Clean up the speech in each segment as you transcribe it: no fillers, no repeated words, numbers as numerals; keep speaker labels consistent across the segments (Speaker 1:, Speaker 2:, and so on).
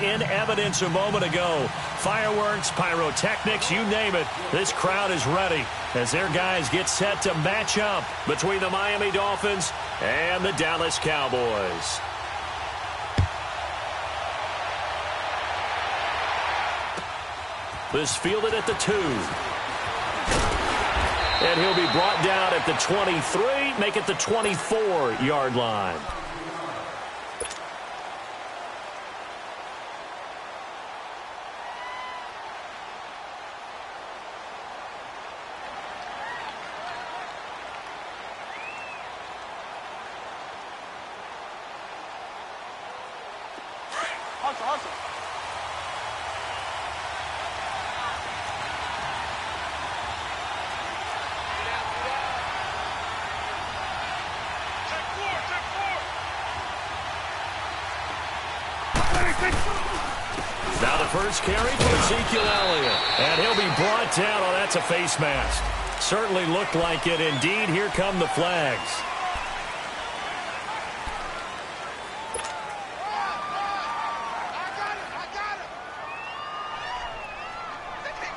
Speaker 1: in evidence a moment ago. Fireworks, pyrotechnics, you name it. This crowd is ready as their guys get set to match up between the Miami Dolphins and the Dallas Cowboys. This fielded at the 2. And he'll be brought down at the 23, make it the 24-yard line.
Speaker 2: Hustle.
Speaker 1: Now the first carry for Ezekiel Elliott. And he'll be brought down. Oh, that's a face mask. Certainly looked like it. Indeed, here come the flags.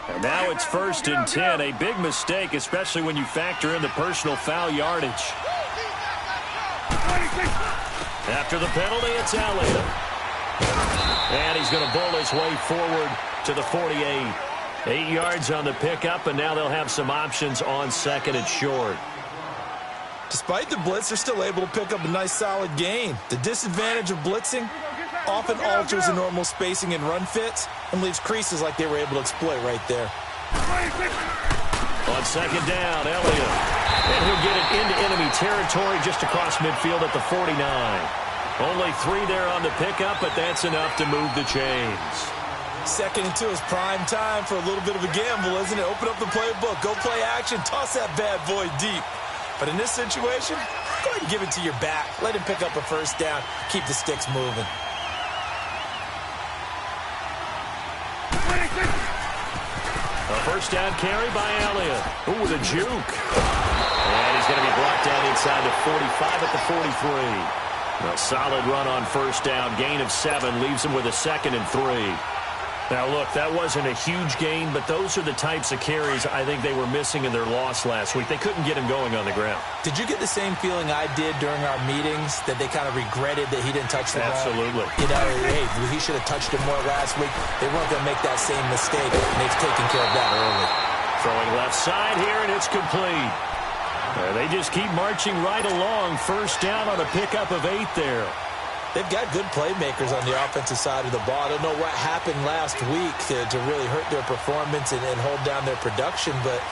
Speaker 1: And now it's 1st and 10. A big mistake, especially when you factor in the personal foul yardage. After the penalty, it's Elliott. And he's going to bowl his way forward to the 48. 8 yards on the pickup, and now they'll have some options on 2nd and short.
Speaker 3: Despite the blitz, they're still able to pick up a nice solid gain. The disadvantage of blitzing often alters the normal spacing and run fits and leaves creases like they were able to exploit right there.
Speaker 1: On 2nd down, Elliott. And he'll get it into enemy territory just across midfield at the 49. Only 3 there on the pickup, but that's enough to move the chains.
Speaker 3: 2nd and 2 is prime time for a little bit of a gamble, isn't it? Open up the playbook, go play action, toss that bad boy deep. But in this situation, go ahead and give it to your back. Let him pick up a 1st down, keep the sticks moving.
Speaker 1: A 1st down carry by Elliott. Ooh, with a juke. And he's going to be brought down inside the 45 at the 43. A solid run on 1st down. Gain of 7 leaves him with a 2nd and 3. Now, look, that wasn't a huge gain, but those are the types of carries I think they were missing in their loss last week. They couldn't get him going on the ground.
Speaker 3: Did you get the same feeling I did during our meetings, that they kind of regretted that he didn't touch the ball?
Speaker 1: Absolutely.
Speaker 3: You know, hey, he should have touched it more last week. They weren't going to make that same mistake, and they've taken care of that early.
Speaker 1: Throwing left side here, and it's complete. They just keep marching right along. 1st down on a pickup of 8 there.
Speaker 3: They've got good playmakers on the offensive side of the ball. I don't know what happened last week to really hurt their performance and hold down their production, but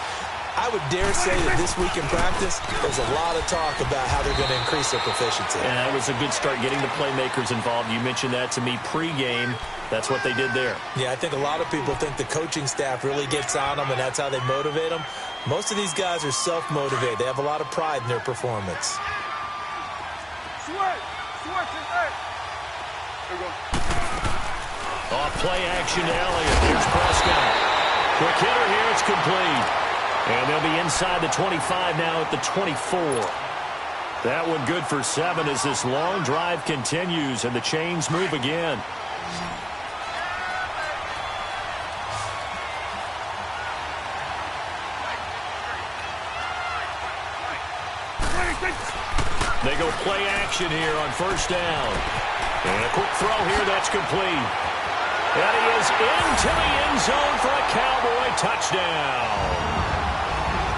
Speaker 3: I would dare say that this week in practice, there's a lot of talk about how they're going to increase their proficiency.
Speaker 1: And that was a good start, getting the playmakers involved. You mentioned that to me pregame. That's what they did there.
Speaker 3: Yeah, I think a lot of people think the coaching staff really gets on them, and that's how they motivate them. Most of these guys are self-motivated. They have a lot of pride in their performance.
Speaker 1: Off play action to Elliott. Here's Prescott. Quick hitter here. It's complete. And they'll be inside the 25 now at the 24. That one good for 7 as this long drive continues and the chains move again. They go play action here on 1st down. And a quick throw here, that's complete. And he is into the end zone for a Cowboy touchdown.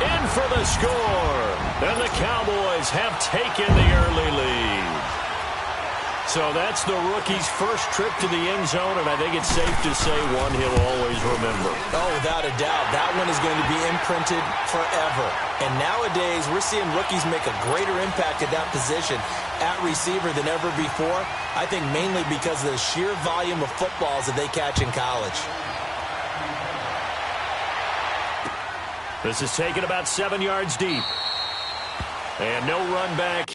Speaker 1: In for the score. And the Cowboys have taken the early lead. So that's the rookie's first trip to the end zone, and I think it's safe to say one he'll always remember.
Speaker 3: Oh, without a doubt. That one is going to be imprinted forever. And nowadays, we're seeing rookies make a greater impact at that position at receiver than ever before. I think mainly because of the sheer volume of footballs that they catch in college.
Speaker 1: This is taken about 7 yards deep. And no run back.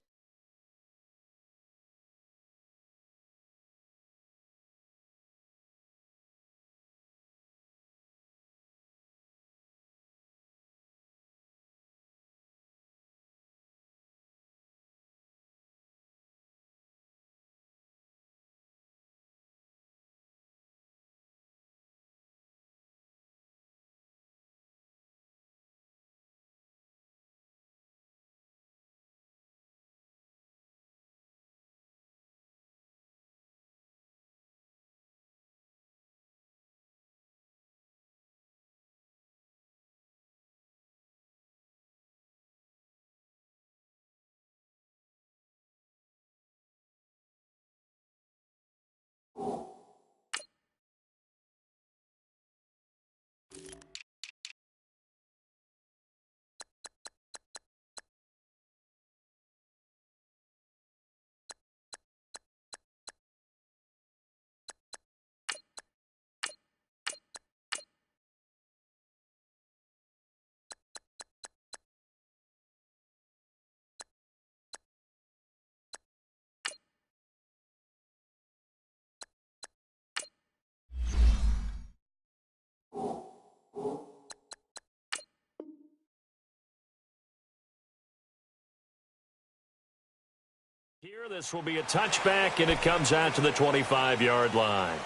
Speaker 1: This will be a touchback, and it comes out to the 25-yard line.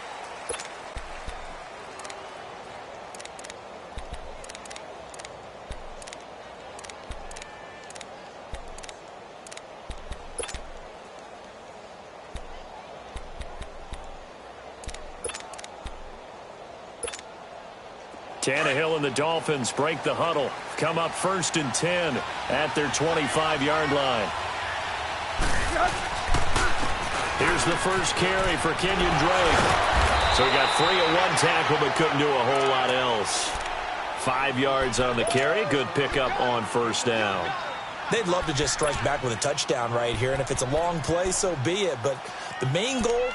Speaker 1: Tannehill and the Dolphins break the huddle. Come up 1st and 10 at their 25-yard line. Here's the first carry for Kenyon Drake. So he got free of one tackle but couldn't do a whole lot else. 5 yards on the carry. Good pickup on 1st down.
Speaker 3: They'd love to just strike back with a touchdown right here, and if it's a long play, so be it. But the main goal,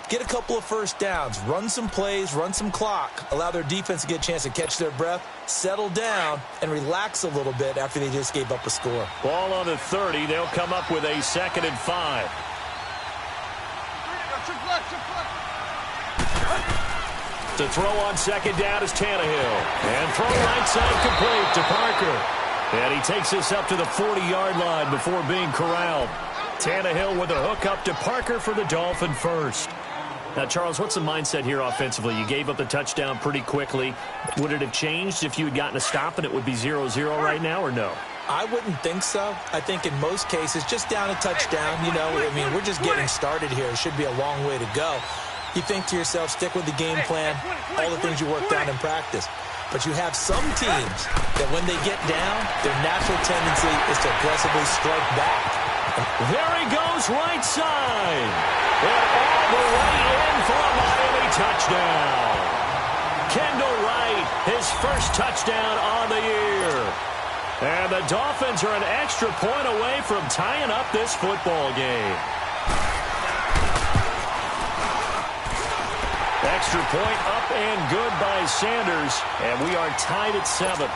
Speaker 3: get a couple of 1st downs, run some plays, run some clock, allow their defense to get a chance to catch their breath, settle down, and relax a little bit after they just gave up a score.
Speaker 1: Ball on the 30. They'll come up with a 2nd and 5. To throw on 2nd down is Tannehill. And throw right side complete to Parker. And he takes this up to the 40-yard line before being corralled. Tannehill with a hook up to Parker for the Dolphin first. Now, Charles, what's the mindset here offensively? You gave up the touchdown pretty quickly. Would it have changed if you had gotten a stop and it would be 0-0 right now, or no?
Speaker 3: I wouldn't think so. I think in most cases, just down a touchdown, you know, I mean, we're just getting started here. It should be a long way to go. You think to yourself, stick with the game plan, all the things you worked on in practice. But you have some teams that when they get down, their natural tendency is to aggressively strike back.
Speaker 1: There he goes right side. And all the way in for a Miami touchdown. Kendall Wright, his first touchdown on the year. And the Dolphins are an extra point away from tying up this football game. Extra point up and good by Sanders. And we are tied at 7.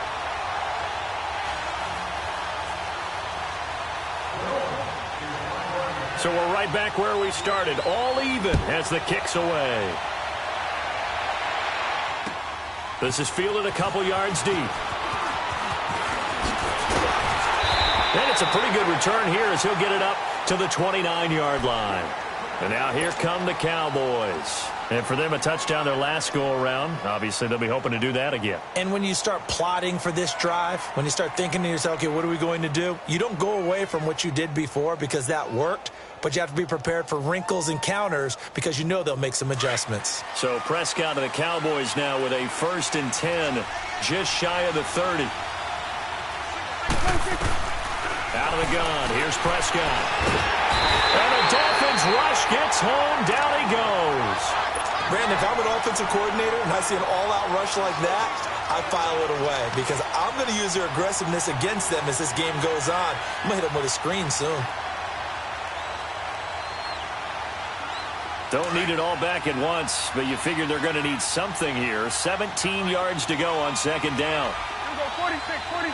Speaker 1: So we're right back where we started, all even as the kick's away. This is fielded a couple yards deep. And it's a pretty good return here as he'll get it up to the 29-yard line. And now here come the Cowboys. And for them, a touchdown their last go-around. Obviously, they'll be hoping to do that again.
Speaker 3: And when you start plotting for this drive, when you start thinking to yourself, okay, what are we going to do? You don't go away from what you did before because that worked. But you have to be prepared for wrinkles and counters because you know they'll make some adjustments.
Speaker 1: So Prescott and the Cowboys now with a 1st and 10, just shy of the 30. Out of the gun, here's Prescott. And the Dolphins rush gets home, down he goes.
Speaker 3: Brandon, if I'm an offensive coordinator and I see an all-out rush like that, I file it away because I'm going to use their aggressiveness against them as this game goes on. I'm going to hit them with a screen soon.
Speaker 1: Don't need it all back at once, but you figure they're going to need something here. 17 yards to go on 2nd down.
Speaker 2: Here we go, 46. Here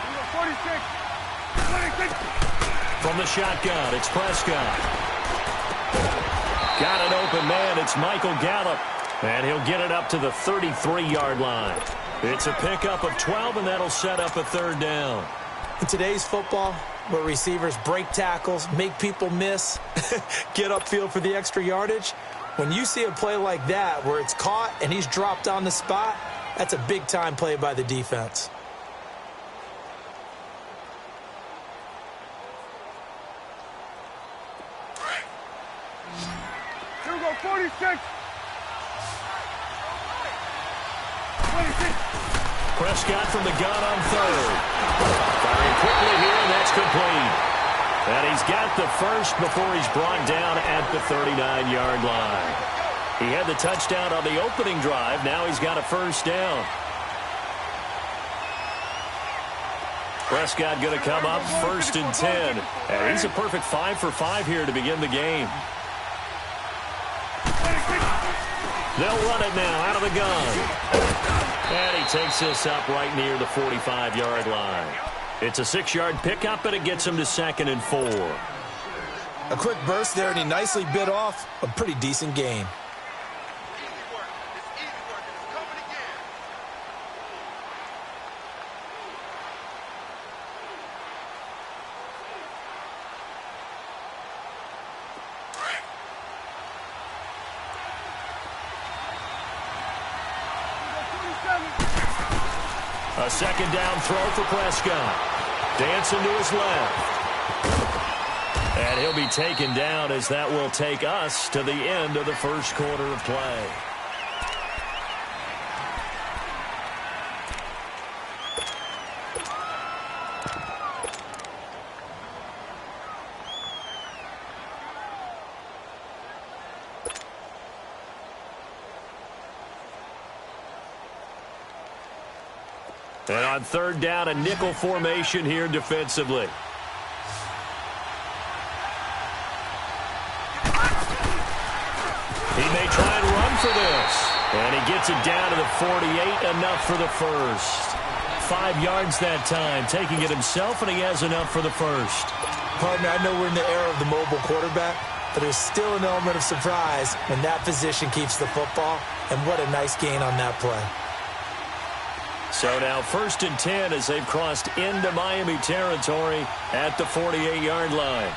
Speaker 2: we go, 46.
Speaker 1: From the shotgun, it's Prescott. Got an open man. It's Michael Gallup. And he'll get it up to the 33-yard line. It's a pickup of 12, and that'll set up a 3rd down.
Speaker 3: In today's football, where receivers break tackles, make people miss, get upfield for the extra yardage, when you see a play like that where it's caught and he's dropped on the spot, that's a big-time play by the defense.
Speaker 2: Here we go, 46.
Speaker 1: Prescott from the gun on 3rd. Firing quickly here, and that's complete. And he's got the first before he's brought down at the 39-yard line. He had the touchdown on the opening drive. Now he's got a 1st down. Prescott going to come up 1st and 10. And he's a perfect 5 for 5 here to begin the game. They'll run it now out of the gun. And he takes this up right near the 45-yard line. It's a 6-yard pickup, and it gets him to 2nd and 4.
Speaker 3: A quick burst there, and he nicely bit off a pretty decent gain.
Speaker 1: A second down throw for Prescott. Dancing to his left. And he'll be taken down as that will take us to the end of the first quarter of play. And on third down, a nickel formation here defensively. He may try and run for this. And he gets it down to the 48, enough for the first. 5 yards that time, taking it himself, and he has enough for the first.
Speaker 3: Partner, I know we're in the era of the mobile quarterback, but there's still an element of surprise when that position keeps the football, and what a nice gain on that play.
Speaker 1: So now 1st and 10 as they've crossed into Miami territory at the 48-yard line.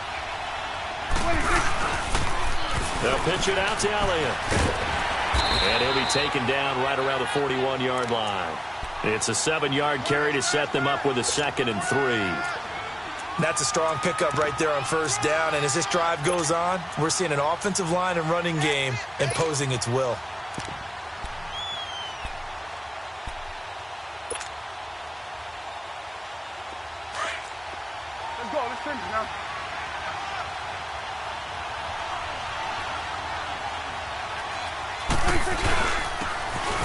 Speaker 1: They'll pitch it out to Elliott. And he'll be taken down right around the 41-yard line. It's a 7-yard carry to set them up with a 2nd and 3.
Speaker 3: That's a strong pickup right there on first down. And as this drive goes on, we're seeing an offensive line and running game imposing its will.
Speaker 2: Let's go. Let's finish now.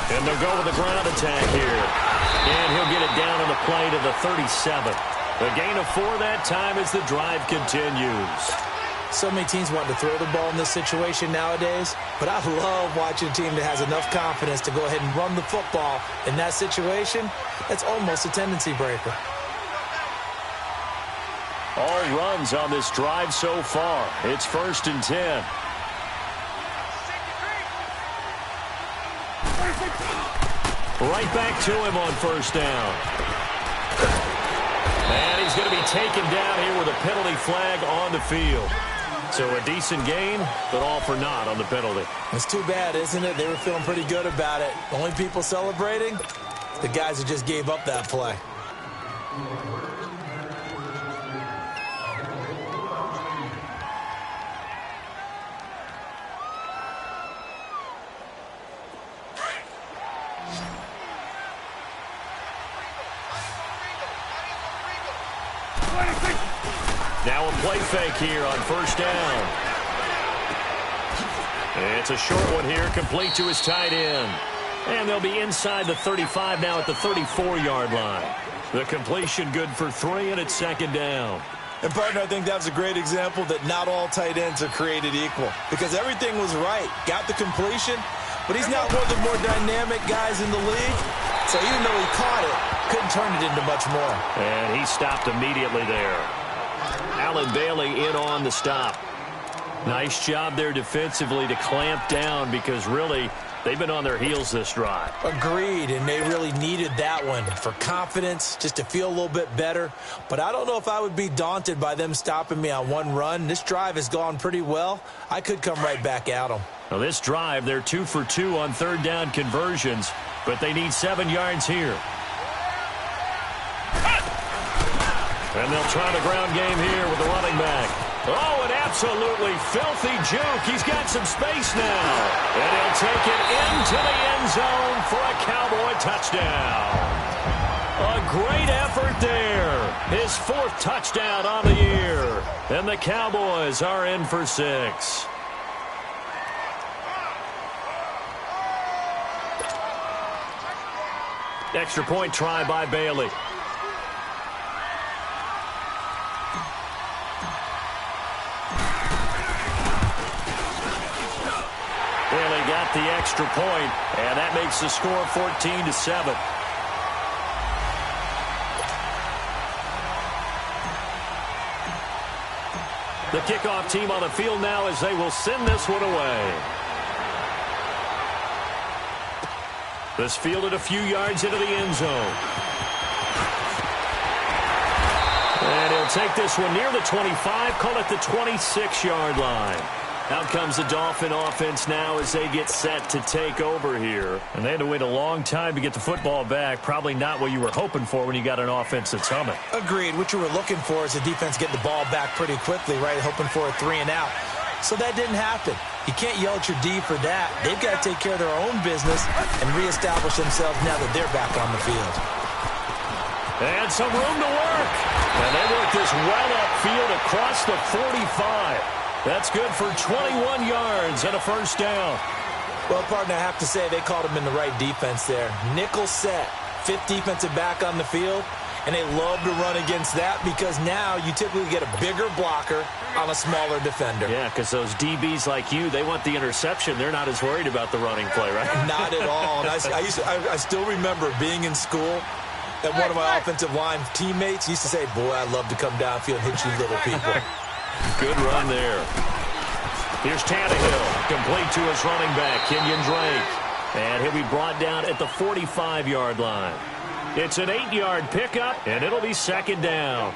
Speaker 1: And they'll go with the ground attack here. And he'll get it down on the play to the 37. A gain of 4 that time as the drive continues.
Speaker 3: So many teams want to throw the ball in this situation nowadays, but I love watching a team that has enough confidence to go ahead and run the football in that situation. That's almost a tendency breaker.
Speaker 1: All runs on this drive so far. It's 1st and 10. Right back to him on first down. And he's going to be taken down here with a penalty flag on the field. So a decent gain, but all for naught on the penalty.
Speaker 3: It's too bad, isn't it? They were feeling pretty good about it. Only people celebrating, the guys who just gave up that play.
Speaker 1: Now a play fake here on first down. It's a short one here, complete to his tight end. And they'll be inside the 35 now at the 34-yard line. The completion good for 3, and it's 2nd down.
Speaker 3: And, partner, I think that was a great example that not all tight ends are created equal. Because everything was right. Got the completion, but he's not one of the more dynamic guys in the league. So even though he caught it, couldn't turn it into much more.
Speaker 1: And he stopped immediately there. Allen Bailey in on the stop. Nice job there defensively to clamp down because really they've been on their heels this drive.
Speaker 3: Agreed, and they really needed that one for confidence, just to feel a little bit better. But I don't know if I would be daunted by them stopping me on one run. This drive has gone pretty well. I could come right back at them.
Speaker 1: Now this drive, they're 2 for 2 on third down conversions, but they need 7 yards here. And they'll try the ground game here with the running back. Oh, an absolutely filthy juke. He's got some space now. And he'll take it into the end zone for a Cowboy touchdown. A great effort there. His 4th touchdown on the year. And the Cowboys are in for 6. Extra point try by Bailey. Bailey got the extra point, and that makes the score 14-7. The kickoff team on the field now as they will send this one away. This fielded a few yards into the end zone. And he'll take this one near the 25, call it the 26-yard line. Out comes the Dolphin offense now as they get set to take over here. And they had to wait a long time to get the football back. Probably not what you were hoping for when you got an offense that's humming.
Speaker 3: Agreed. What you were looking for is the defense getting the ball back pretty quickly, right? Hoping for a 3 and out. So that didn't happen. You can't yell at your D for that. They've got to take care of their own business and reestablish themselves now that they're back on the field.
Speaker 1: And some room to work. And they work this well upfield across the 45. That's good for 21 yards and a first down.
Speaker 3: Well, partner, I have to say they called him in the right defense there. Nickel set, 5th defensive back on the field, and they love to run against that because now you typically get a bigger blocker on a smaller defender.
Speaker 1: Yeah, because those DBs like you, they want the interception. They're not as worried about the running play, right?
Speaker 3: Not at all. And I still remember being in school, and one of my offensive line teammates used to say, boy, I'd love to come downfield and hit you little people.
Speaker 1: Good run there. Here's Tannehill, complete to his running back, Kenyon Drake. And he'll be brought down at the 45-yard line. It's an 8-yard pickup, and it'll be second down.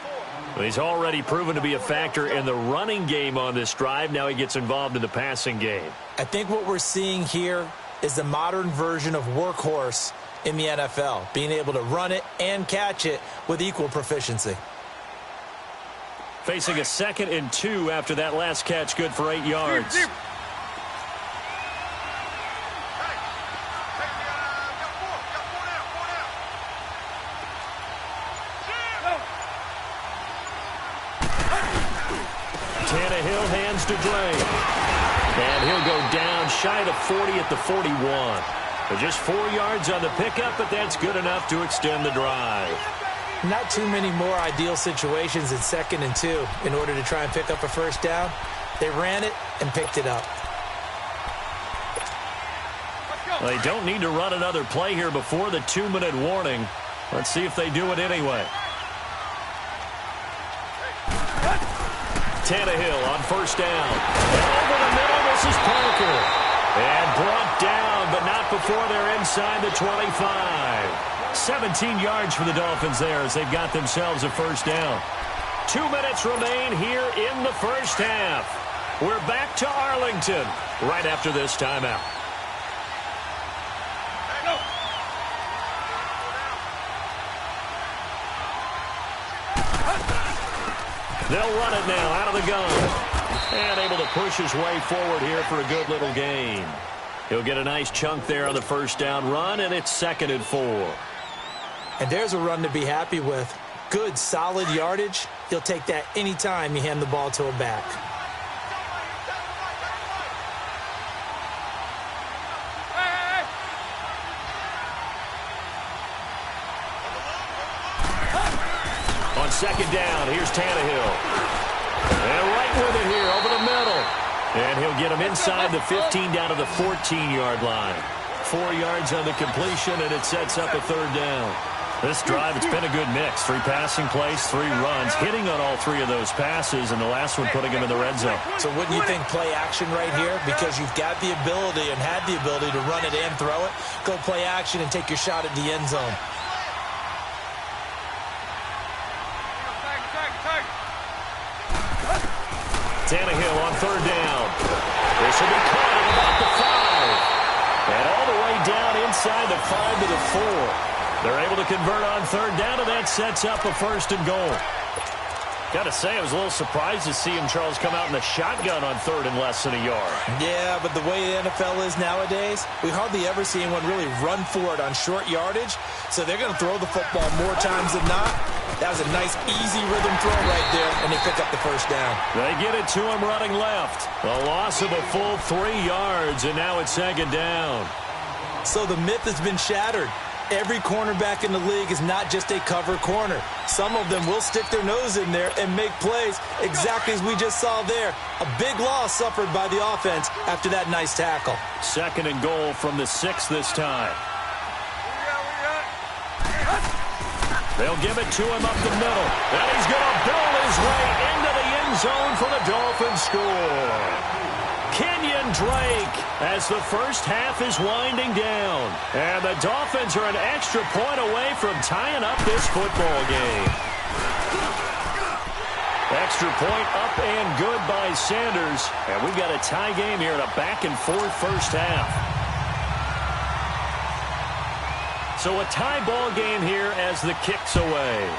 Speaker 1: Well, he's already proven to be a factor in the running game on this drive. Now he gets involved in the passing game.
Speaker 3: I think what we're seeing here is the modern version of workhorse in the NFL, being able to run it and catch it with equal proficiency.
Speaker 1: Facing a 2nd and 2 after that last catch, good for 8 yards. Tannehill hands to Drake. And he'll go down shy of 40 at the 41. But just 4 yards on the pickup, but that's good enough to extend the drive.
Speaker 3: Not too many more ideal situations in 2nd and 2 in order to try and pick up a first down. They ran it and picked it up.
Speaker 1: They don't need to run another play here before the 2-minute warning. Let's see if they do it anyway. Tannehill on first down. And over the middle, this is Parker. And brought down, but not before they're inside the 25. 17 yards for the Dolphins there as they've got themselves a first down. 2 minutes remain here in the first half. We're back to Arlington right after this timeout. They'll run it now out of the gun. And able to push his way forward here for a good little gain. He'll get a nice chunk there on the first down run, and it's 2nd and 4.
Speaker 3: And there's a run to be happy with. Good, solid yardage. He'll take that anytime you hand the ball to him back.
Speaker 1: On 2nd down, here's Tannehill. And right with it here, over the middle. And he'll get him inside the 15 down to the 14-yard line. 4 yards on the completion, and it sets up a 3rd down. This drive, it's been a good mix. 3 passing plays, 3 runs, hitting on all 3 of those passes, and the last one putting him in the red zone.
Speaker 3: So wouldn't you think play action right here? Because you've got the ability and had the ability to run it and throw it. Go play action and take your shot at the end zone.
Speaker 1: Tannehill on 3rd down. This will be caught at about the 5. And all the way down inside the 5 to the 4. They're able to convert on 3rd down, and that sets up a 1st and goal. Got to say, I was a little surprised to see him, Charles, come out in the shotgun on 3rd and less than a yard.
Speaker 3: Yeah, but the way the NFL is nowadays, we hardly ever see anyone really run for it on short yardage. So they're going to throw the football more times than not. That was a nice, easy rhythm throw right there, and they pick up the first down.
Speaker 1: They get it to him running left. A loss of a full 3 yards, and now it's 2nd down.
Speaker 3: So the myth has been shattered. Every cornerback in the league is not just a cover corner. Some of them will stick their nose in there and make plays exactly as we just saw there. A big loss suffered by the offense after that nice tackle.
Speaker 1: 2nd and goal from the 6 this time. They'll give it to him up the middle. And he's going to build his way into the end zone for the Dolphins score. Kenyon Drake as the first half is winding down. And the Dolphins are an extra point away from tying up this football game. Extra point up and good by Sanders. And we've got a tie game here in a back-and-forth first half. So a tie ball game here as the kick's away.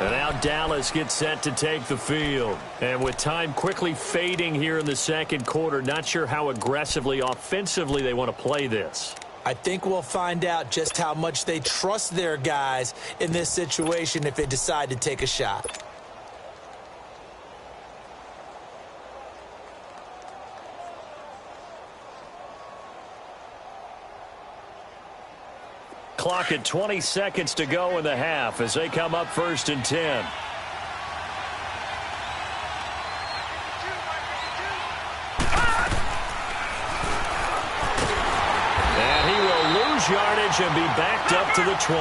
Speaker 1: And now Dallas gets set to take the field. And with time quickly fading here in the second quarter, not sure how aggressively, offensively they want to play this.
Speaker 3: I think we'll find out just how much they trust their guys in this situation if they decide to take a shot.
Speaker 1: Clock at 20 seconds to go in the half as they come up 1st and 10. And he will lose yardage and be backed up to the 24.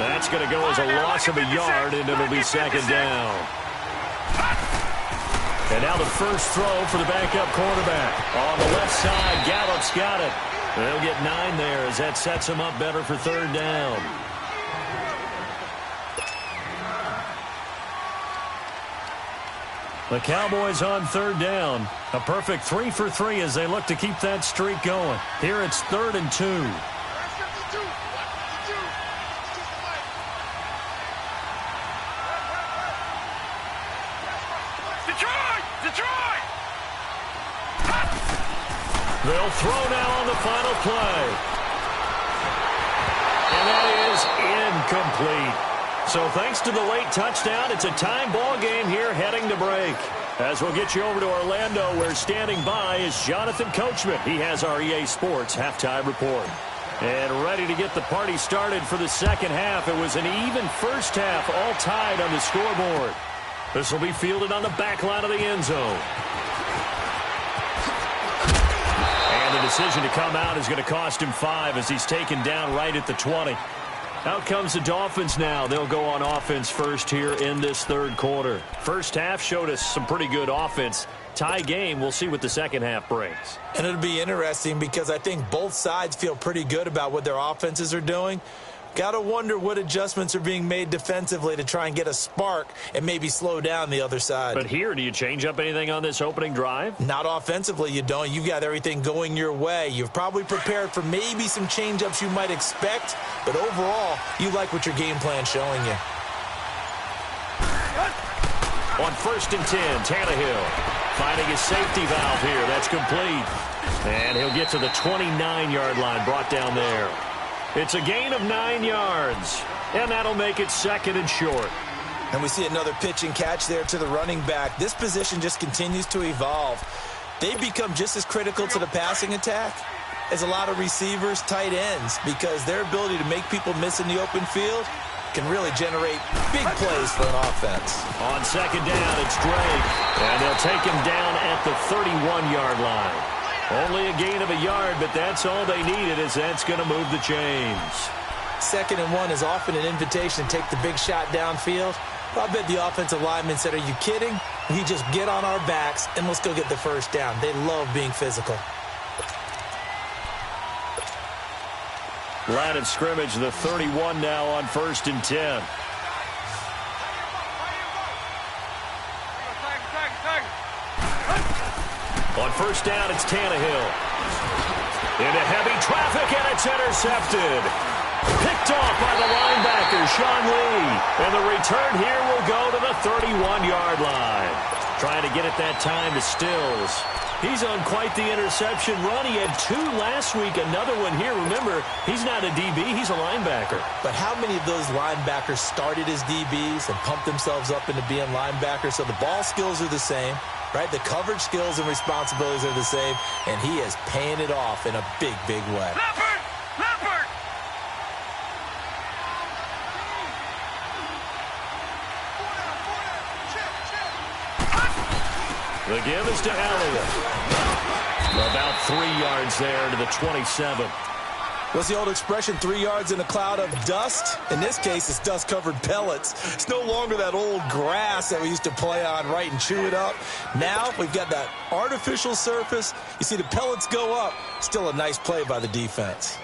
Speaker 1: That's going to go as a loss of a yard, and it'll be 2nd down. And now the first throw for the backup quarterback. On the left side, Gallup's got it. They'll get 9 there as that sets them up better for 3rd down. The Cowboys on 3rd down. A perfect 3 for 3 as they look to keep that streak going. Here it's 3rd and 2.
Speaker 2: Detroit!
Speaker 1: They'll throw now on the final play. And that is incomplete. So thanks to the late touchdown, it's a time ball game here heading to break. As we'll get you over to Orlando, where standing by is Jonathan Coachman. He has our EA Sports halftime report. And ready to get the party started for the second half. It was an even first half, all tied on the scoreboard. This will be fielded on the back line of the end zone. The decision to come out is going to cost him 5 as he's taken down right at the 20. Out comes the Dolphins now. They'll go on offense first here in this 3rd quarter. First half showed us some pretty good offense. Tie game, we'll see what the second half brings.
Speaker 3: And it'll be interesting because I think both sides feel pretty good about what their offenses are doing. Got to wonder what adjustments are being made defensively to try and get a spark and maybe slow down the other side.
Speaker 1: But here, do you change up anything on this opening drive?
Speaker 3: Not offensively, you don't. You've got everything going your way. You've probably prepared for maybe some change-ups you might expect, but overall, you like what your game plan's showing you.
Speaker 1: On 1st and 10, Tannehill finding his safety valve here. That's complete. And he'll get to the 29-yard line, brought down there. It's a gain of 9 yards, and that'll make it 2nd and short.
Speaker 3: And we see another pitch and catch there to the running back. This position just continues to evolve. They've become just as critical to the passing attack as a lot of receivers, tight ends, because their ability to make people miss in the open field can really generate big plays for an offense.
Speaker 1: On 2nd down, it's Drake, and they'll take him down at the 31-yard line. Only a gain of a yard, but that's all they needed, as that's going to move the chains.
Speaker 3: 2nd and 1 is often an invitation to take the big shot downfield. Well, I bet the offensive lineman said, are you kidding? We just get on our backs and let's go get the first down. They love being physical.
Speaker 1: Line of scrimmage, the 31 now on 1st and 10. On 1st down, it's Tannehill. Into heavy traffic, and it's intercepted. Picked off by the linebacker, Sean Lee. And the return here will go to the 31-yard line. Trying to get it that time to Stills. He's on quite the interception run. He had 2 last week, another one here. Remember, he's not a DB, he's a linebacker.
Speaker 3: But how many of those linebackers started as DBs and pumped themselves up into being linebackers? So the ball skills are the same, right? The coverage skills and responsibilities are the same, and he is paying it off in a big, big way.
Speaker 2: Leopard!
Speaker 1: The give is to Elliott. About 3 yards there to the 27.
Speaker 3: What's the old expression, 3 yards in a cloud of dust? In this case, it's dust-covered pellets. It's no longer that old grass that we used to play on, right, and chew it up. Now we've got that artificial surface. You see the pellets go up. Still a nice play by the defense.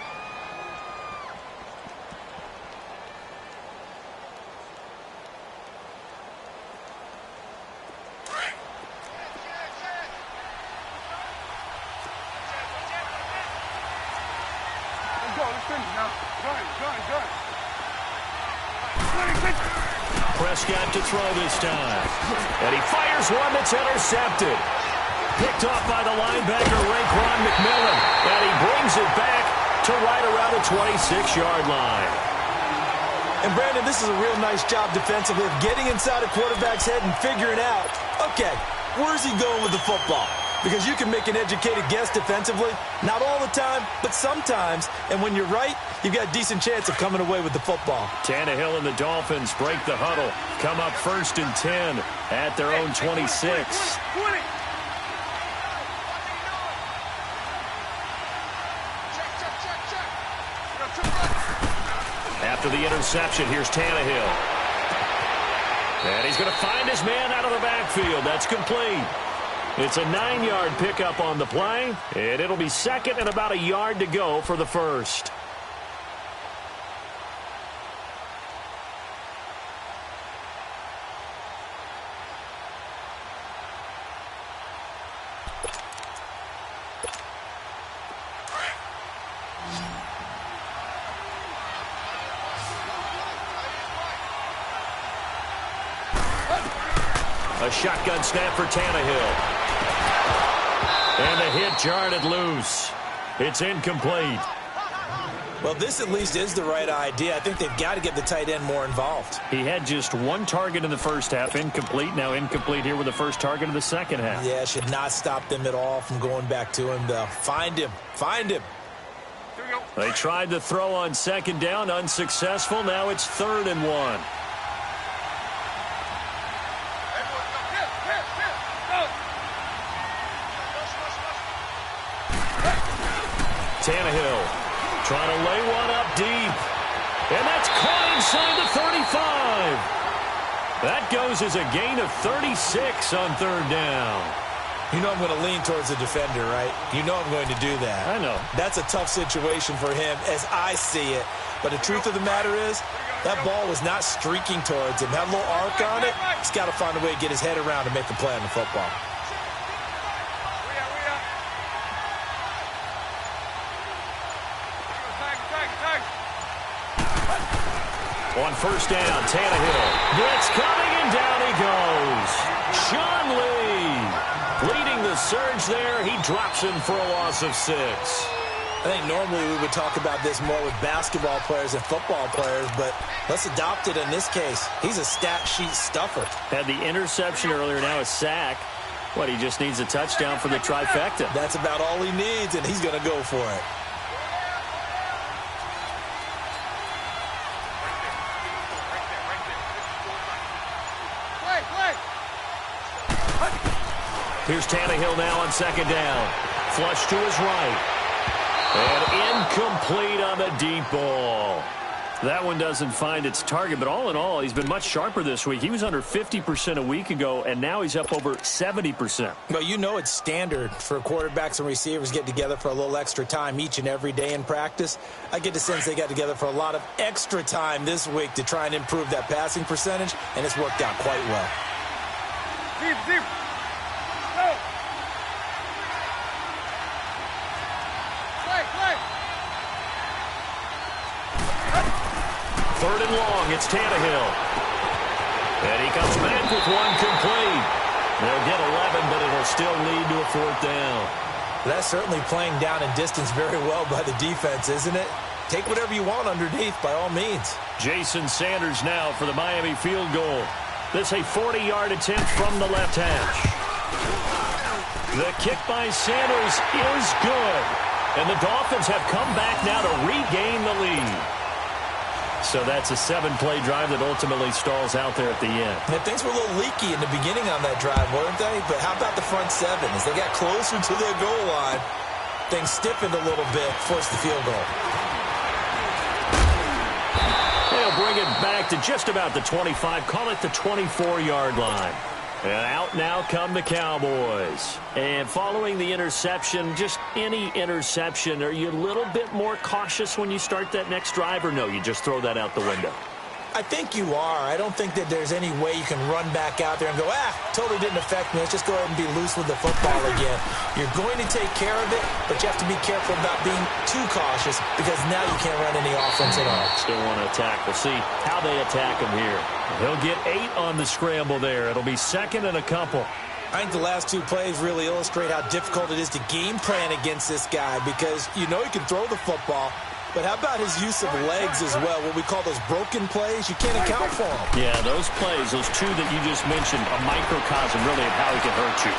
Speaker 1: Prescott to throw this time. And he fires one that's intercepted. Picked off by the linebacker, Raekwon McMillan. And he brings it back to right around the 26-yard line.
Speaker 3: And, Brandon, this is a real nice job defensively of getting inside a quarterback's head and figuring out, okay, where's he going with the football? Because you can make an educated guess defensively. Not all the time, but sometimes. And when you're right, you've got a decent chance of coming away with the football.
Speaker 1: Tannehill and the Dolphins break the huddle. Come up 1st and 10 at their own 26. After the interception, here's Tannehill. And he's going to find his man out of the backfield. That's complete. It's a 9-yard pickup on the play, and it'll be 2nd and about a yard to go for the first. A shotgun snap for Tannehill. And the hit jarred it loose. It's incomplete.
Speaker 3: Well, this at least is the right idea. I think they've got to get the tight end more involved.
Speaker 1: He had just one target in the first half, incomplete. Now incomplete here with the first target of the second half.
Speaker 3: Yeah, should not stop them at all from going back to him, though. Find him. Find him.
Speaker 1: They tried to throw on 2nd down, unsuccessful. Now it's 3rd and 1. Tannehill trying to lay one up deep. And that's caught inside the 35. That goes as a gain of 36 on 3rd down.
Speaker 3: You know I'm going to lean towards the defender, right? You know I'm going to do that.
Speaker 1: I know.
Speaker 3: That's a tough situation for him as I see it. But the truth of the matter is, that ball was not streaking towards him. Had a little arc on it. He's got to find a way to get his head around and make a play on the football.
Speaker 1: On 1st down, Tannehill. Blitz coming, and down he goes. Sean Lee leading the surge there. He drops him for a loss of 6.
Speaker 3: I think normally we would talk about this more with basketball players and football players, but let's adopt it in this case. He's a stat sheet stuffer.
Speaker 1: Had the interception earlier, now a sack. What, he just needs a touchdown for the trifecta.
Speaker 3: That's about all he needs, and he's going to go for it.
Speaker 1: Here's Tannehill now on 2nd down. Flush to his right. And incomplete on the deep ball. That one doesn't find its target, but all in all, he's been much sharper this week. He was under 50% a week ago, and now he's up over 70%.
Speaker 3: Well, you know it's standard for quarterbacks and receivers get together for a little extra time each and every day in practice. I get the sense they got together for a lot of extra time this week to try and improve that passing percentage, and it's worked out quite well.
Speaker 2: Deep. Go. Play.
Speaker 1: 3rd and long, it's Tannehill. And he comes back with one complete. They'll get 11, but it'll still lead to a 4th down.
Speaker 3: That's certainly playing down in distance very well by the defense, isn't it? Take whatever you want underneath, by all means.
Speaker 1: Jason Sanders now for the Miami field goal. This a 40-yard attempt from the left hash. The kick by Sanders is good. And the Dolphins have come back now to regain the lead. So that's a 7-play drive that ultimately stalls out there at the end.
Speaker 3: And things were a little leaky in the beginning on that drive, weren't they? But how about the front 7? As they got closer to their goal line, things stiffened a little bit, forced the field goal.
Speaker 1: They'll bring it back to just about the 25, call it the 24-yard line. And out now come the Cowboys. And following the interception, just any interception, are you a little bit more cautious when you start that next drive, or no, you just throw that out the window?
Speaker 3: I think you are. I don't think that there's any way you can run back out there and go, totally didn't affect me. Let's just go ahead and be loose with the football again. You're going to take care of it, but you have to be careful about being too cautious because now you can't run any offense at all.
Speaker 1: Still want to attack. We'll see how they attack him here. He'll get 8 on the scramble there. It'll be second and a couple.
Speaker 3: I think the last 2 plays really illustrate how difficult it is to game plan against this guy because you know he can throw the football. But how about his use of legs as well, what we call those broken plays? You can't account for them.
Speaker 1: Yeah, those plays, those 2 that you just mentioned, a microcosm really of how he can hurt you.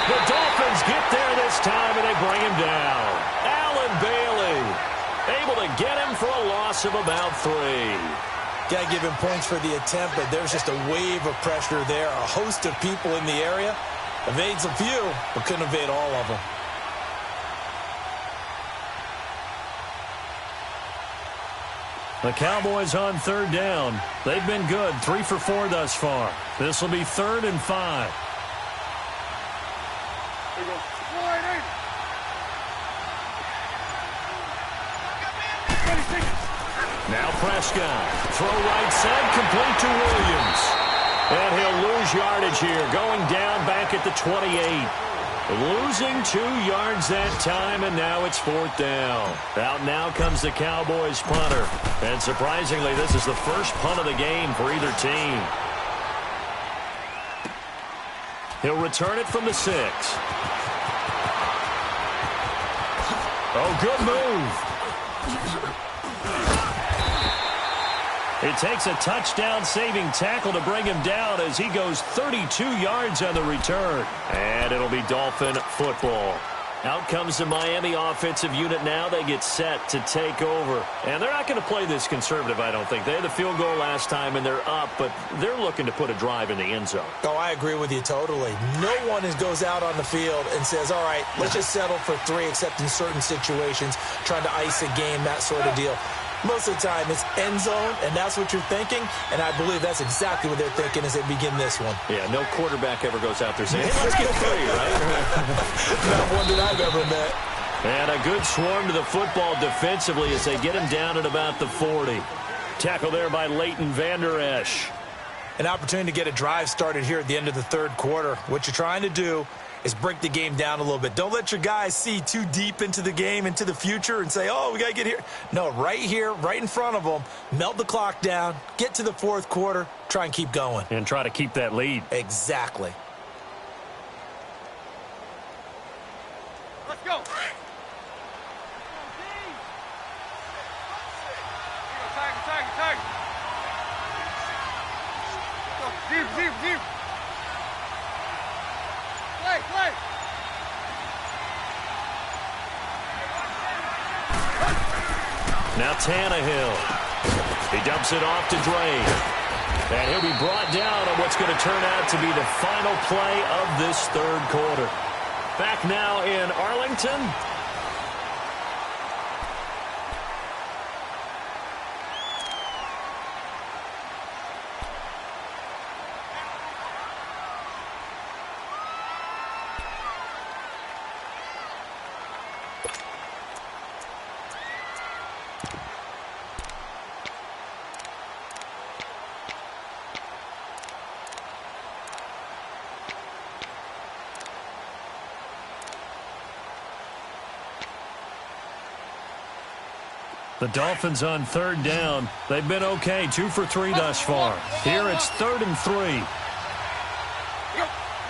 Speaker 1: The Dolphins get there this time, and they bring him down. Allen Bailey able to get him for a loss of about 3.
Speaker 3: Got to give him points for the attempt, but there's just a wave of pressure there. A host of people in the area. Evades a few, but couldn't evade all of them.
Speaker 1: The Cowboys on 3rd down. They've been good, 3 for 4 thus far. This will be 3rd and 5. Now Prescott. Throw right side, complete to Williams. And he'll lose yardage here, going down back at the 28. Losing 2 yards that time, and now it's 4th down. Out now comes the Cowboys punter. And surprisingly, this is the first punt of the game for either team. He'll return it from the 6. Oh, good move. It takes a touchdown-saving tackle to bring him down as he goes 32 yards on the return. And it'll be Dolphin football. Out comes the Miami offensive unit now. They get set to take over. And they're not going to play this conservative, I don't think. They had the field goal last time, and they're up, but they're looking to put a drive in the end zone.
Speaker 3: Oh, I agree with you totally. No one goes out on the field and says, all right, let's just settle for 3, except in certain situations, trying to ice a game, that sort of deal. Most of the time, it's end zone, and that's what you're thinking, and I believe that's exactly what they're thinking as they begin this one.
Speaker 1: Yeah, no quarterback ever goes out there saying, hey, let's get 3, right?
Speaker 3: Not one that I've ever met.
Speaker 1: And a good swarm to the football defensively as they get him down at about the 40. Tackle there by Leighton Vander Esch.
Speaker 3: An opportunity to get a drive started here at the end of the 3rd quarter. What you're trying to do is break the game down a little bit. Don't let your guys see too deep into the game, into the future, and say, oh, we got to get here. No, right here, right in front of them, melt the clock down, get to the 4th quarter, try and keep going.
Speaker 1: And try to keep that lead.
Speaker 3: Exactly.
Speaker 2: Let's go. Tag. Deep. Play.
Speaker 1: Now Tannehill. He dumps it off to Drake. And he'll be brought down on what's going to turn out to be the final play of this 3rd quarter. Back now in Arlington. The Dolphins on 3rd down. They've been okay, 2 for 3 thus far. Here it's 3rd and 3.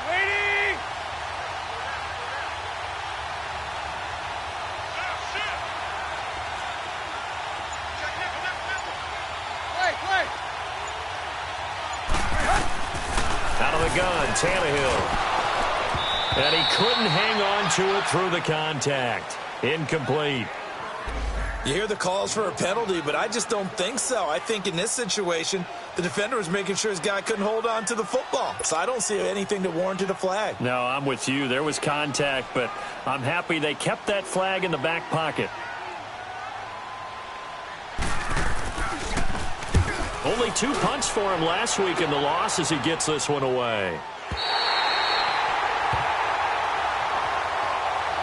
Speaker 2: Waiting. Play.
Speaker 1: Out of the gun, Tannehill. And he couldn't hang on to it through the contact. Incomplete.
Speaker 3: You hear the calls for a penalty, but I just don't think so. I think in this situation, the defender was making sure his guy couldn't hold on to the football. So I don't see anything that warranted a flag.
Speaker 1: No, I'm with you. There was contact, but I'm happy they kept that flag in the back pocket. Only 2 punts for him last week in the loss as he gets this one away.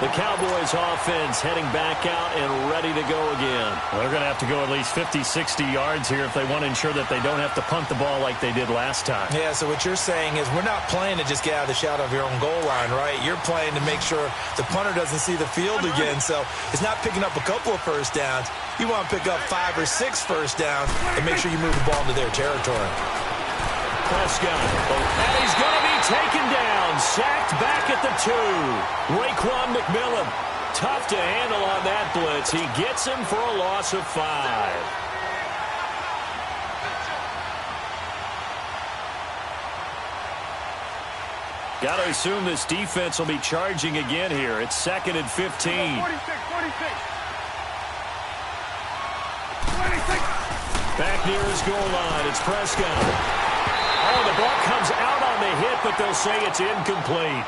Speaker 1: The Cowboys offense heading back out and ready to go again. Well, they're going to have to go at least 50, 60 yards here if they want to ensure that they don't have to punt the ball like they did last time.
Speaker 3: Yeah, so what you're saying is we're not playing to just get out of the shadow of your own goal line, right? You're playing to make sure the punter doesn't see the field again. So it's not picking up a couple of first downs. You want to pick up 5 or 6 first downs and make sure you move the ball into their territory.
Speaker 1: Prescott, and he's going to be taken down, sacked back at the 2. Raekwon McMillan, tough to handle on that blitz. He gets him for a loss of 5. Got to assume this defense will be charging again here. It's 2nd and 15.
Speaker 2: 46.
Speaker 1: Back near his goal line, it's Prescott. Oh, the ball comes out on the hit, but they'll say it's incomplete.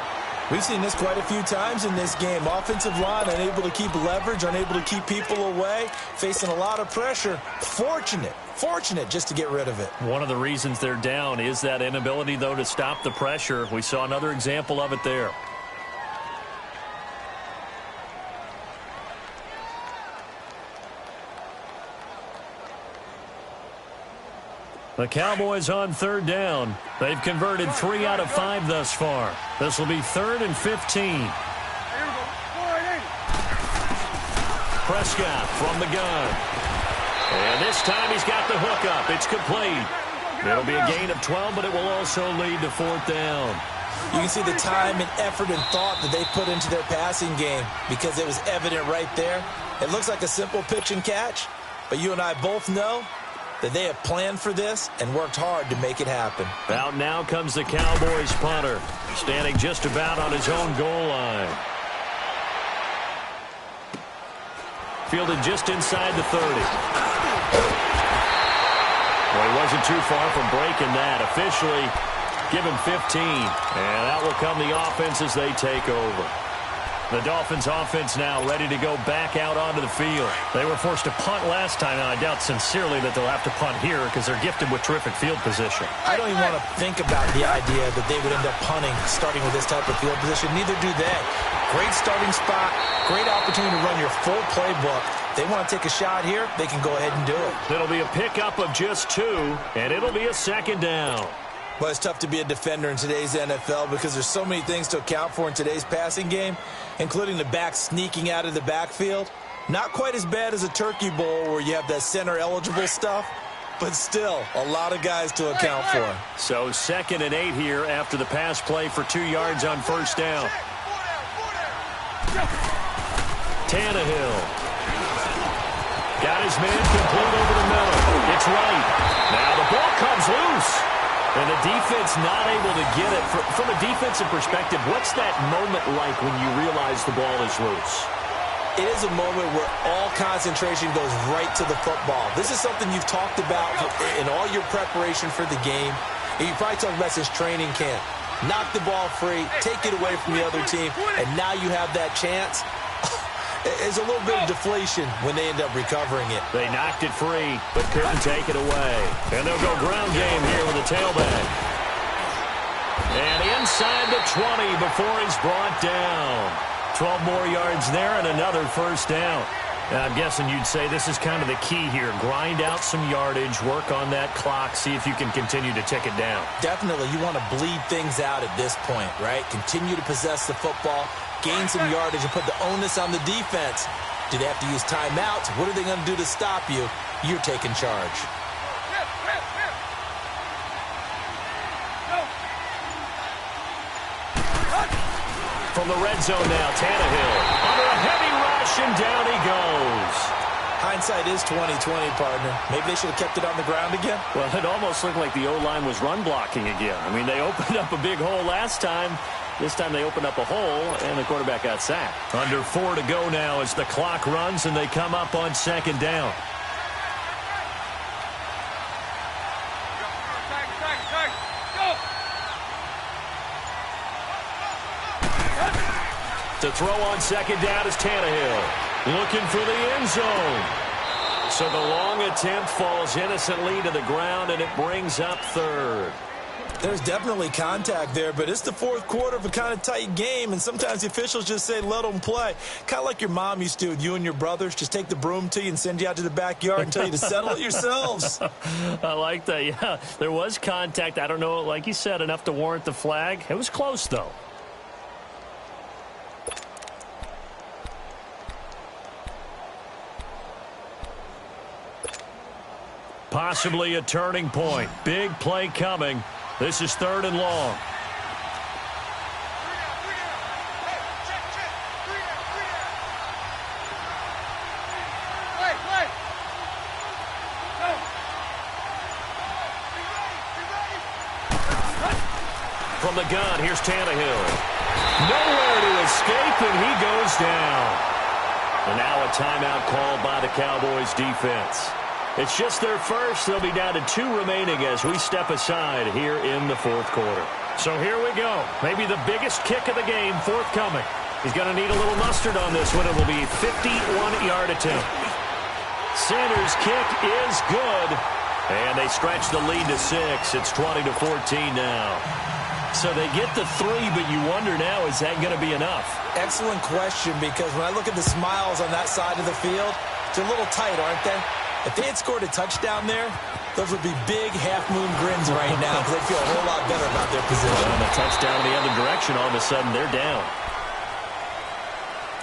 Speaker 3: We've seen this quite a few times in this game. Offensive line unable to keep leverage, unable to keep people away, facing a lot of pressure. Fortunate just to get rid of it.
Speaker 1: One of the reasons they're down is that inability, though, to stop the pressure. We saw another example of it there. The Cowboys on 3rd down. They've converted 3 out of 5 thus far. This will be 3rd and 15. Prescott from the gun. And this time he's got the hook up. It's complete. It'll be a gain of 12, but it will also lead to 4th down.
Speaker 3: You can see the time and effort and thought that they put into their passing game because it was evident right there. It looks like a simple pitch and catch, but you and I both know that they have planned for this and worked hard to make it happen.
Speaker 1: Out now comes the Cowboys punter, standing just about on his own goal line. Fielded just inside the 30. Well, he wasn't too far from breaking that. Officially, give him 15. And out will come the offense as they take over. The Dolphins offense now ready to go back out onto the field. They were forced to punt last time, and I doubt sincerely that they'll have to punt here because they're gifted with terrific field position.
Speaker 3: I don't even want to think about the idea that they would end up punting starting with this type of field position. Neither do they. Great starting spot, great opportunity to run your full playbook. They want to take a shot here, they can go ahead and do it.
Speaker 1: It'll be a pickup of just 2, and it'll be a 2nd down.
Speaker 3: Well, it's tough to be a defender in today's NFL because there's so many things to account for in today's passing game, including the back sneaking out of the backfield. Not quite as bad as a turkey bowl where you have that center-eligible stuff, but still a lot of guys to account for.
Speaker 1: So 2nd and 8 here after the pass play for 2 yards on 1st down. Tannehill. Got his man complete over the middle. It's right. Now the ball comes loose. And the defense not able to get it. From a defensive perspective, what's that moment like when you realize the ball is loose?
Speaker 3: It is a moment where all concentration goes right to the football. This is something you've talked about in all your preparation for the game. And you probably talked about since training camp. Knock the ball free, take it away from the other team, and now you have that chance. There's a little bit of deflation when they end up recovering it.
Speaker 1: They knocked it free, but couldn't take it away. And they'll go ground game here with a tailback. And inside the 20 before he's brought down. 12 more yards there and another 1st down. And I'm guessing you'd say this is kind of the key here. Grind out some yardage, work on that clock, see if you can continue to tick it down.
Speaker 3: Definitely. You want to bleed things out at this point, right? Continue to possess the football, gain some yardage, and put the onus on the defense. Do they have to use timeouts? What are they going to do to stop you? You're taking charge.
Speaker 1: From the red zone now, Tannehill under a heavy rush, and down he goes.
Speaker 3: Hindsight is 20/20, partner. Maybe they should have kept it on the ground again.
Speaker 1: Well, it almost looked like the O-line was run blocking again. I mean, they opened up a big hole last time. This time they opened up a hole, and the quarterback got sacked. Under 4 to go now as the clock runs, and they come up on second down. To throw on second down is Tannehill. Looking for the end zone. So the long attempt falls innocently to the ground, and it brings up third.
Speaker 3: There's definitely contact there, but it's the fourth quarter of a kind of tight game, and sometimes the officials just say, let them play. Kind of like your mom used to with you and your brothers. Just take the broom to you and send you out to the backyard and tell you to settle it yourselves.
Speaker 1: I like that, yeah. There was contact. I don't know, like you said, enough to warrant the flag. It was close, though. Possibly a turning point. Big play coming. This is third and long. From the gun, here's Tannehill. Nowhere to escape, and he goes down. And now a timeout called by the Cowboys defense. It's just their first. They'll be down to 2 remaining as we step aside here in the fourth quarter. So here we go. Maybe the biggest kick of the game forthcoming. He's going to need a little mustard on this one. It will be a 51-yard attempt. Sanders' kick is good. And they stretch the lead to 6. It's 20-14 now. So they get the 3, but you wonder now, is that going to be enough?
Speaker 3: Excellent question, because when I look at the smiles on that side of the field, they're a little tight, aren't they? If they had scored a touchdown there, those would be big half-moon grins right now because they feel a whole lot better about their position.
Speaker 1: And a touchdown in the other direction, all of a sudden they're down.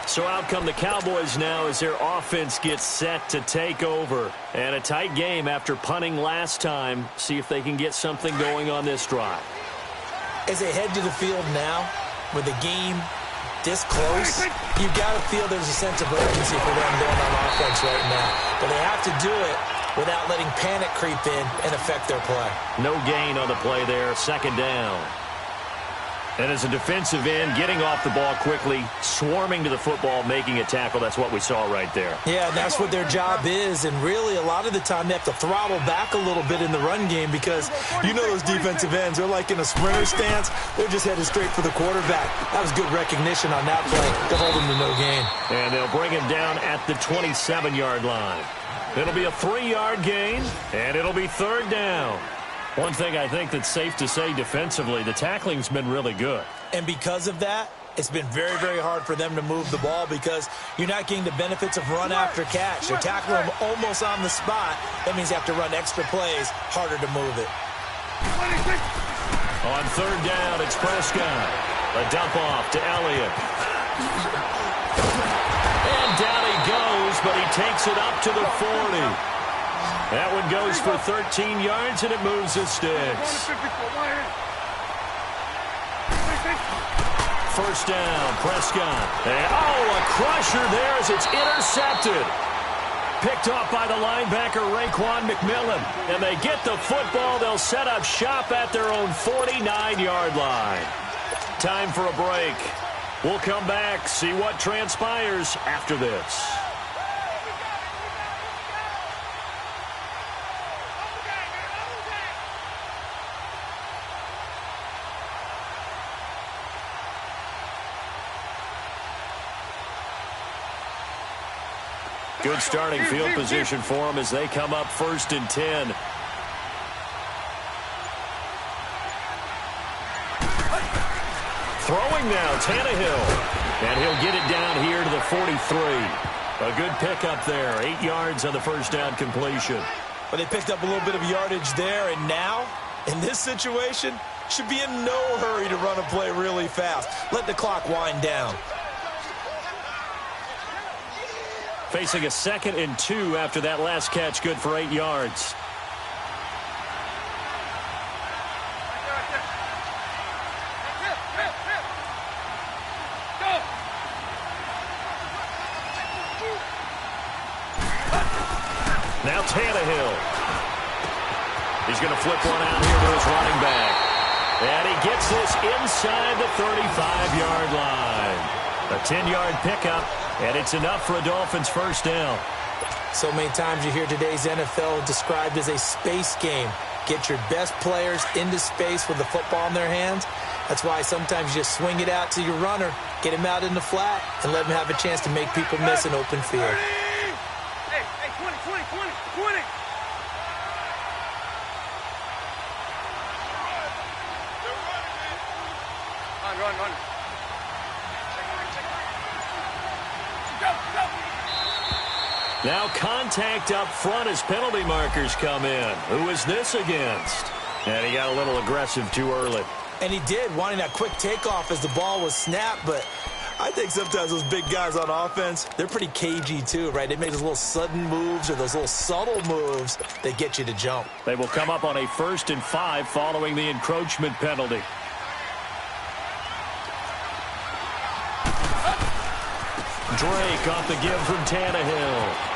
Speaker 1: So out come the Cowboys now as their offense gets set to take over. And a tight game after punting last time. See if they can get something going on this drive.
Speaker 3: As they head to the field now, with the game this close, you've got to feel there's a sense of urgency for them going on offense right now. But they have to do it without letting panic creep in and affect their play.
Speaker 1: No gain on the play there, second down. And as a defensive end, getting off the ball quickly, swarming to the football, making a tackle, that's what we saw right there.
Speaker 3: Yeah, and that's what their job is, and really a lot of the time they have to throttle back a little bit in the run game because you know those defensive ends, they're like in a sprinter stance, they're just headed straight for the quarterback. That was good recognition on that play to hold him to no gain.
Speaker 1: And they'll bring him down at the 27-yard line. It'll be a 3-yard gain, and it'll be third down. One thing I think that's safe to say defensively, the tackling's been really good.
Speaker 3: And because of that, it's been very, very hard for them to move the ball because you're not getting the benefits of run after catch. They're tackling them almost on the spot. That means you have to run extra plays, harder to move it.
Speaker 1: On third down, it's Prescott. A dump off to Elliott. And down he goes, but he takes it up to the 40. That one goes for 13 yards, and it moves the sticks. First down, Prescott. And, a crusher there as it's intercepted. Picked off by the linebacker, Raekwon McMillan. And they get the football. They'll set up shop at their own 49-yard line. Time for a break. We'll come back, see what transpires after this. Good starting field position for them as they come up 1st and 10. Throwing now, Tannehill. And he'll get it down here to the 43. A good pickup there. 8 yards on the first down completion.
Speaker 3: But they picked up a little bit of yardage there, and now, in this situation, should be in no hurry to run a play really fast. Let the clock wind down.
Speaker 1: Facing a 2nd and 2 after that last catch, good for 8 yards. Now Tannehill. He's going to flip one out here to his running back. And he gets this inside the 35-yard line. A 10-yard pickup, and it's enough for a Dolphins first down.
Speaker 3: So many times you hear today's NFL described as a space game. Get your best players into space with the football in their hands. That's why sometimes you just swing it out to your runner, get him out in the flat, and let him have a chance to make people miss an open field.
Speaker 2: Hey, 20. Run.
Speaker 1: Now contact up front as penalty markers come in. Who is this against? And he got a little aggressive too early.
Speaker 3: And he did, wanting that quick takeoff as the ball was snapped, but I think sometimes those big guys on offense, they're pretty cagey too, right? They make those little sudden moves or those little subtle moves that get you to jump.
Speaker 1: They will come up on a 1st and 5 following the encroachment penalty. Drake off the give from Tannehill.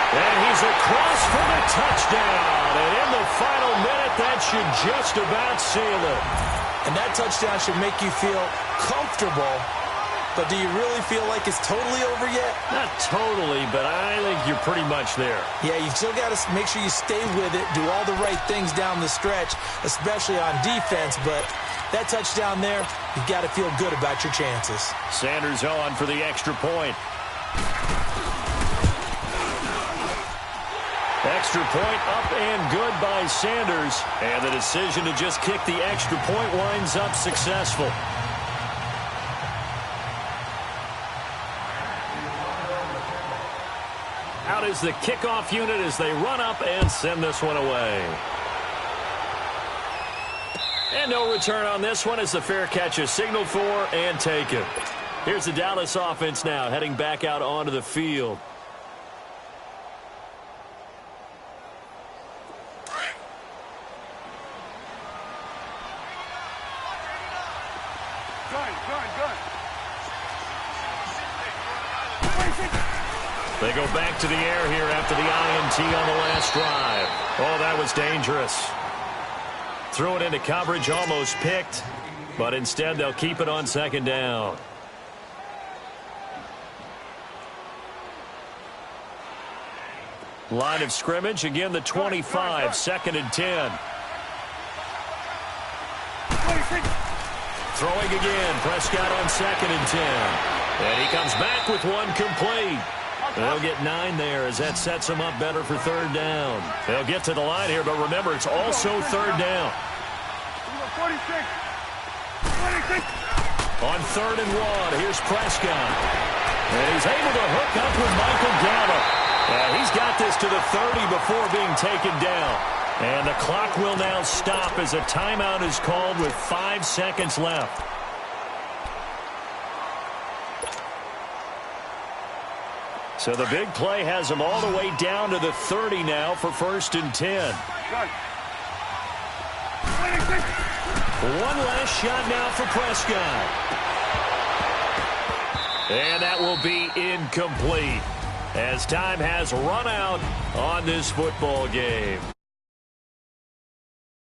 Speaker 1: And he's across for the touchdown. And in the final minute, that should just about seal it.
Speaker 3: And that touchdown should make you feel comfortable. But do you really feel like it's totally over yet?
Speaker 1: Not totally, but I think you're pretty much there.
Speaker 3: Yeah, you've still got to make sure you stay with it, do all the right things down the stretch, especially on defense. But that touchdown there, you've got to feel good about your chances.
Speaker 1: Sanders on for the extra point. Extra point up and good by Sanders. And the decision to just kick the extra point winds up successful. Out is the kickoff unit as they run up and send this one away. And no return on this one as the fair catch is signaled for and taken. Here's the Dallas offense now heading back out onto the field. They go back to the air here after the INT on the last drive. Oh, that was dangerous. Threw it into coverage, almost picked, but instead they'll keep it on 2nd down. Line of scrimmage, again the 25, 2nd and 10. Throwing again, Prescott on 2nd and 10. And he comes back with one complete. They'll get 9 there as that sets them up better for 3rd down. They'll get to the line here, but remember, it's also 3rd down.
Speaker 2: 46.
Speaker 1: On 3rd and 1, here's Prescott. And he's able to hook up with Michael Gallup. And he's got this to the 30 before being taken down. And the clock will now stop as a timeout is called with 5 seconds left. So the big play has him all the way down to the 30 now for 1st and 10. One last shot now for Prescott. And that will be incomplete as time has run out on this football game.